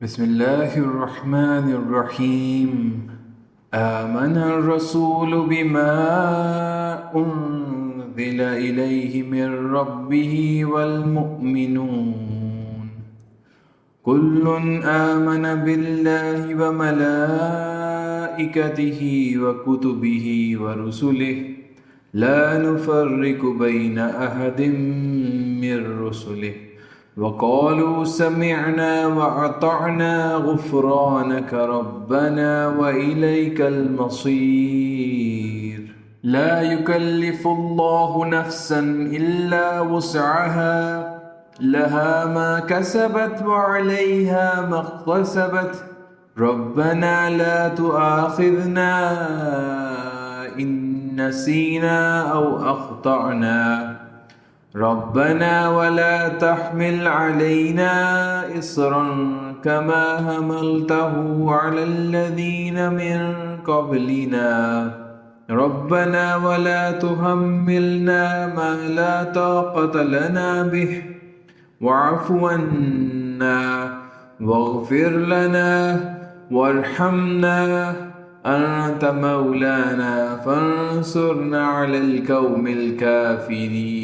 بسم الله الرحمن الرحيم. آمن الرسول بما أنزل إليه من ربه والمؤمنون كل آمن بالله وملائكته وكتبه ورسله لا نفرق بين أحد من رسله وقالوا سمعنا وأطعنا غفرانك ربنا وإليك المصير. لا يكلف الله نفسا إلا وسعها لها ما كسبت وعليها ما اكتسبت ربنا لا تؤاخذنا إن نسينا أو أخطأنا ربنا ولا تحمل علينا إصرا كما حملته على الذين من قبلنا ربنا ولا تحملنا ما لا طاقة لنا به واعف عنا واغفر لنا وارحمنا أنت مولانا فانصرنا على القوم الكافرين.